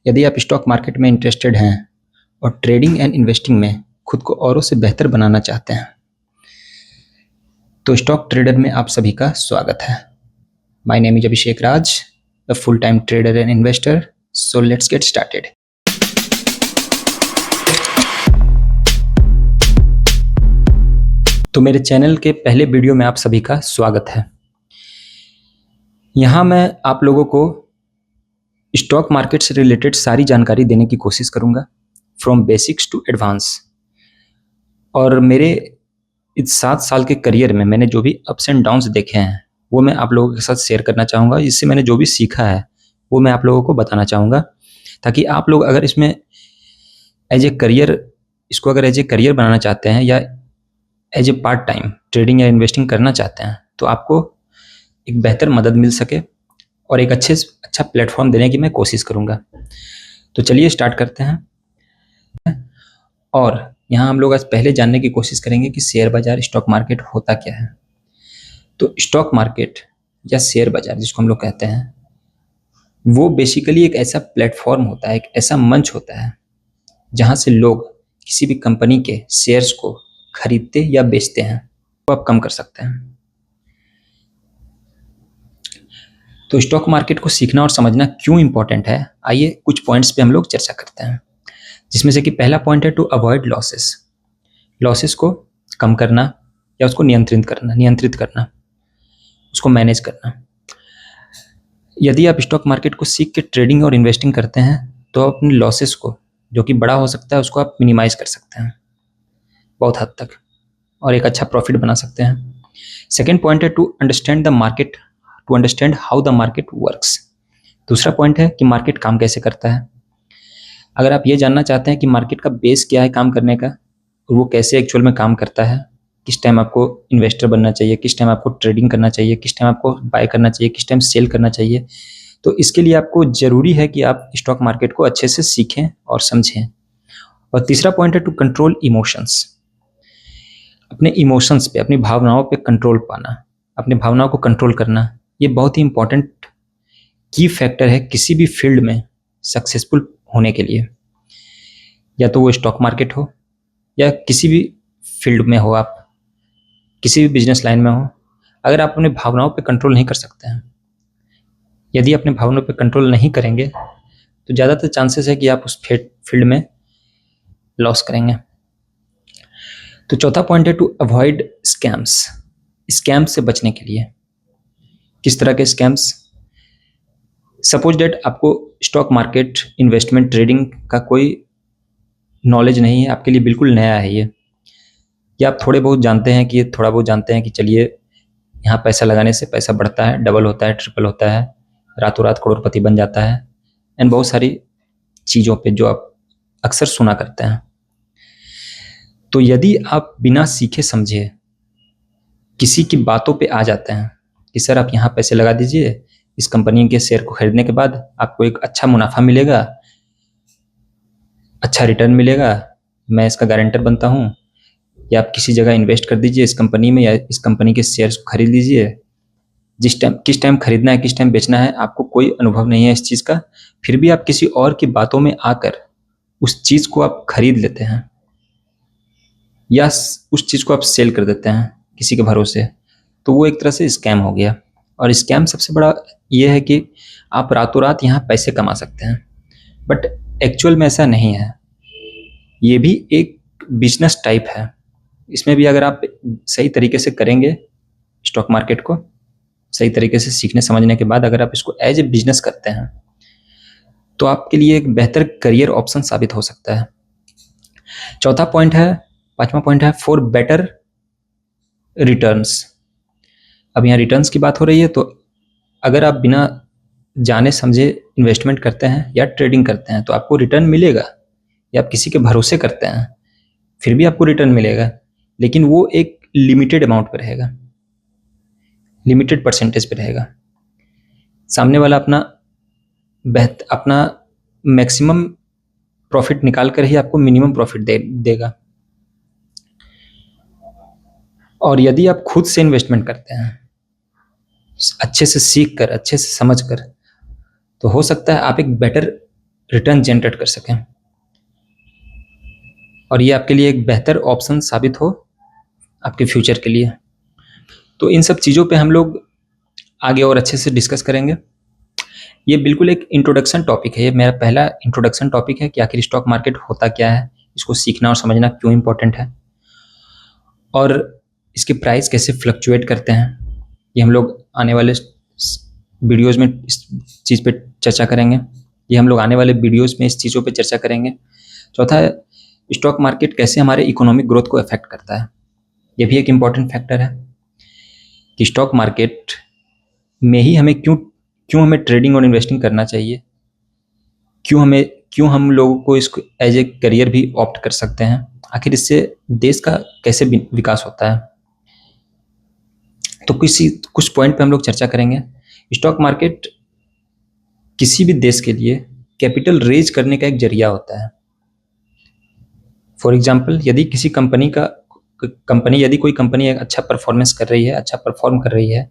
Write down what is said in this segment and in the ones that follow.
यदि आप stock market में इंटरेस्टेड हैं और ट्रेडिंग एंड इन्वेस्टिंग में खुद को औरों से बेहतर बनाना चाहते हैं तो स्टॉक ट्रेडर में आप सभी का स्वागत है। My name is Abhishek Raj, a full-time trader and investor. So let's get started. तो मेरे चैनल के पहले वीडियो में आप सभी का स्वागत है। यहाँ मैं आप लोगों को स्टॉक मार्केट से रिलेटेड सारी जानकारी देने की कोशिश करूँगा, फ्रॉम बेसिक्स टू एडवांस। और मेरे इस 7 साल के करियर में मैंने जो भी अप्स एंड डाउन्स देखे हैं वो मैं आप लोगों के साथ शेयर करना चाहूँगा। इससे मैंने जो भी सीखा है वो मैं आप लोगों को बताना चाहूँगा, ताकि आप लोग अगर इसमें इसको अगर एज ए करियर बनाना चाहते हैं या as a part time trading या इन्वेस्टिंग करना चाहते हैं तो आपको एक बेहतर मदद मिल सके और एक अच्छा प्लेटफॉर्म देने की मैं कोशिश करूँगा। तो चलिए स्टार्ट करते हैं। और यहाँ हम लोग आज पहले जानने की कोशिश करेंगे कि शेयर बाजार, स्टॉक मार्केट होता क्या है। तो स्टॉक मार्केट या शेयर बाजार जिसको हम लोग कहते हैं, वो बेसिकली एक ऐसा प्लेटफॉर्म होता है, एक ऐसा मंच होता है जहाँ से लोग किसी भी कंपनी के शेयर्स को खरीदते या बेचते हैं तो आप कम कर सकते हैं। तो स्टॉक मार्केट को सीखना और समझना क्यों इंपॉर्टेंट है, आइए कुछ पॉइंट्स पे हम लोग चर्चा करते हैं। जिसमें से कि पहला पॉइंट है टू अवॉइड लॉसेस को कम करना या उसको नियंत्रित करना, उसको मैनेज करना। यदि आप स्टॉक मार्केट को सीख के ट्रेडिंग और इन्वेस्टिंग करते हैं तो आप अपने लॉसेस को, जो कि बड़ा हो सकता है, उसको आप मिनिमाइज कर सकते हैं बहुत हद तक और एक अच्छा प्रॉफिट बना सकते हैं। सेकेंड पॉइंट है to understand how the market works. दूसरा पॉइंट है कि मार्केट काम कैसे करता है। अगर आप ये जानना चाहते हैं कि मार्केट का बेस क्या है काम करने का और वो कैसे एक्चुअल में काम करता है, किस टाइम आपको इन्वेस्टर बनना चाहिए, किस टाइम आपको ट्रेडिंग करना चाहिए, किस टाइम आपको बाय करना चाहिए, किस टाइम सेल करना चाहिए, तो इसके लिए आपको ज़रूरी है कि आप स्टॉक मार्केट को अच्छे से सीखें और समझें। और तीसरा पॉइंट है टू कंट्रोल इमोशंस। अपने इमोशंस पे, अपनी भावनाओं पे कंट्रोल पाना, अपने भावनाओं को कंट्रोल करना, ये बहुत ही इंपॉर्टेंट की फैक्टर है किसी भी फील्ड में सक्सेसफुल होने के लिए। या तो वो स्टॉक मार्केट हो या किसी भी फील्ड में हो, आप किसी भी बिजनेस लाइन में हो, अगर आप अपने भावनाओं पे कंट्रोल नहीं कर सकते हैं, यदि अपने भावनाओं पे कंट्रोल नहीं करेंगे तो ज़्यादातर चांसेस है कि आप उस फील्ड में लॉस करेंगे। तो चौथा पॉइंट है टू अवॉइड स्कैम्स से बचने के लिए। किस तरह के स्कैम्स? सपोज डेट आपको स्टॉक मार्केट, इन्वेस्टमेंट, ट्रेडिंग का कोई नॉलेज नहीं है, आपके लिए बिल्कुल नया है ये, या आप थोड़ा बहुत जानते हैं कि चलिए यहाँ पैसा लगाने से पैसा बढ़ता है, डबल होता है, ट्रिपल होता है, रातों रात करोड़पति बन जाता है, एंड बहुत सारी चीज़ों पे जो आप अक्सर सुना करते हैं। तो यदि आप बिना सीखे समझे किसी की बातों पे आ जाते हैं कि सर आप यहाँ पैसे लगा दीजिए, इस कंपनी के शेयर को खरीदने के बाद आपको एक अच्छा मुनाफा मिलेगा, अच्छा रिटर्न मिलेगा, मैं इसका गारंटर बनता हूँ, या आप किसी जगह इन्वेस्ट कर दीजिए इस कंपनी में या इस कंपनी के शेयर्स को खरीद लीजिए। किस टाइम खरीदना है, किस टाइम बेचना है, आपको कोई अनुभव नहीं है इस चीज़ का, फिर भी आप किसी और की बातों में आकर उस चीज़ को आप खरीद लेते हैं या उस चीज़ को आप सेल कर देते हैं किसी के भरोसे, तो वो एक तरह से स्कैम हो गया। और स्कैम सबसे बड़ा ये है कि आप रातों रात यहाँ पैसे कमा सकते हैं, बट एक्चुअल में ऐसा नहीं है। ये भी एक बिजनेस टाइप है। इसमें भी अगर आप सही तरीके से करेंगे, स्टॉक मार्केट को सही तरीके से सीखने समझने के बाद अगर आप इसको एज ए बिजनेस करते हैं तो आपके लिए एक बेहतर करियर ऑप्शन साबित हो सकता है। पांचवा पॉइंट है फॉर बेटर रिटर्न्स। अब यहाँ रिटर्न्स की बात हो रही है, तो अगर आप बिना जाने समझे इन्वेस्टमेंट करते हैं या ट्रेडिंग करते हैं तो आपको रिटर्न मिलेगा, या आप किसी के भरोसे करते हैं फिर भी आपको रिटर्न मिलेगा, लेकिन वो एक लिमिटेड अमाउंट पर रहेगा, लिमिटेड परसेंटेज पे रहेगा। सामने वाला अपना मैक्सिमम प्रॉफिट निकाल कर ही आपको मिनिमम प्रॉफिट देगा। और यदि आप खुद से इन्वेस्टमेंट करते हैं अच्छे से सीख कर, अच्छे से समझ कर, तो हो सकता है आप एक बेटर रिटर्न जनरेट कर सकें और ये आपके लिए एक बेहतर ऑप्शन साबित हो आपके फ्यूचर के लिए। तो इन सब चीज़ों पे हम लोग आगे और अच्छे से डिस्कस करेंगे। ये बिल्कुल एक इंट्रोडक्शन टॉपिक है, ये मेरा पहला इंट्रोडक्शन टॉपिक है कि आखिर स्टॉक मार्केट होता क्या है, इसको सीखना और समझना क्यों इम्पोर्टेंट है, और इसके प्राइस कैसे फ्लक्चुएट करते हैं। ये हम लोग आने वाले वीडियोज़ में इस चीज़ पे चर्चा करेंगे। ये हम लोग आने वाले वीडियोज़ में इस चीज़ों पे चर्चा करेंगे। चौथा है, स्टॉक मार्केट कैसे हमारे इकोनॉमिक ग्रोथ को अफेक्ट करता है। ये भी एक इम्पॉर्टेंट फैक्टर है कि स्टॉक मार्केट में ही हमें क्यों हमें ट्रेडिंग और इन्वेस्टिंग करना चाहिए, क्यों हम लोगों को इसको एज ए करियर भी ऑप्ट कर सकते हैं, आखिर इससे देश का कैसे विकास होता है। तो कुछ पॉइंट पे हम लोग चर्चा करेंगे। स्टॉक मार्केट किसी भी देश के लिए कैपिटल रेज करने का एक जरिया होता है। फॉर एग्जाम्पल, यदि कोई कंपनी एक अच्छा परफॉर्मेंस कर रही है, अच्छा परफॉर्म कर रही है,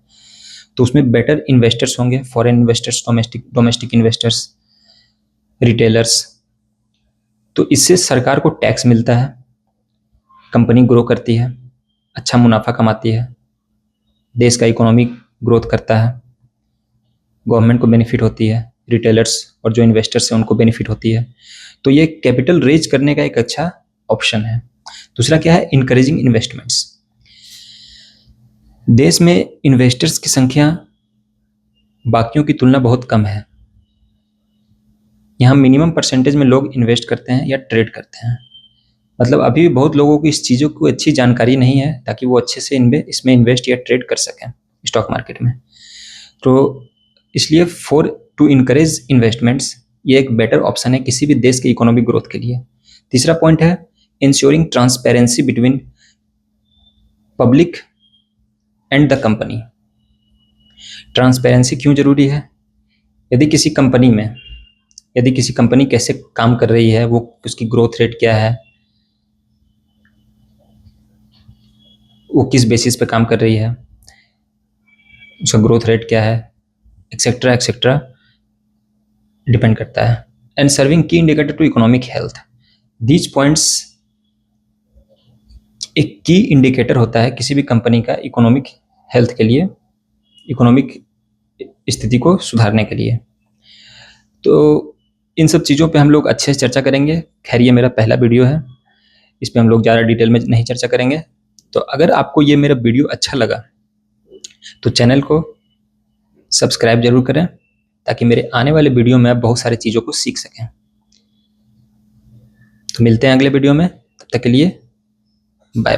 तो उसमें बेटर इन्वेस्टर्स होंगे, foreign investors, domestic investors, retailers. तो इससे सरकार को टैक्स मिलता है, कंपनी ग्रो करती है, अच्छा मुनाफा कमाती है, देश का इकोनॉमिक ग्रोथ करता है, गवर्नमेंट को बेनिफिट होती है, रिटेलर्स और जो इन्वेस्टर्स हैं उनको बेनिफिट होती है। तो ये कैपिटल रेज करने का एक अच्छा ऑप्शन है। दूसरा क्या है, इनकरेजिंग इन्वेस्टमेंट्स। देश में इन्वेस्टर्स की संख्या बाकियों की तुलना बहुत कम है। यहाँ मिनिमम परसेंटेज में लोग इन्वेस्ट करते हैं या ट्रेड करते हैं। मतलब अभी भी बहुत लोगों को इस चीज़ों की अच्छी जानकारी नहीं है ताकि वो अच्छे से इसमें इन्वेस्ट या ट्रेड कर सकें स्टॉक मार्केट में। तो इसलिए टू इनकरेज इन्वेस्टमेंट्स, ये एक बेटर ऑप्शन है किसी भी देश के इकोनॉमिक ग्रोथ के लिए। तीसरा पॉइंट है ensuring transparency between public and the company. Transparency क्यों जरूरी है? यदि किसी कंपनी कैसे काम कर रही है, वो उसकी ग्रोथ रेट क्या है, वो किस बेसिस पे काम कर रही है, उसका ग्रोथ रेट क्या है, एक्सेट्रा एक्सेट्रा डिपेंड करता है। And serving key indicator to economic health. These points एक की इंडिकेटर होता है किसी भी कंपनी का इकोनॉमिक हेल्थ के लिए, इकोनॉमिक स्थिति को सुधारने के लिए। तो इन सब चीज़ों पे हम लोग अच्छे से चर्चा करेंगे। खैर, ये मेरा पहला वीडियो है, इस पे हम लोग ज़्यादा डिटेल में नहीं चर्चा करेंगे। तो अगर आपको ये मेरा वीडियो अच्छा लगा तो चैनल को सब्सक्राइब जरूर करें ताकि मेरे आने वाले वीडियो में आप बहुत सारी चीज़ों को सीख सकें। तो मिलते हैं अगले वीडियो में, तब तक के लिए बाय बाय।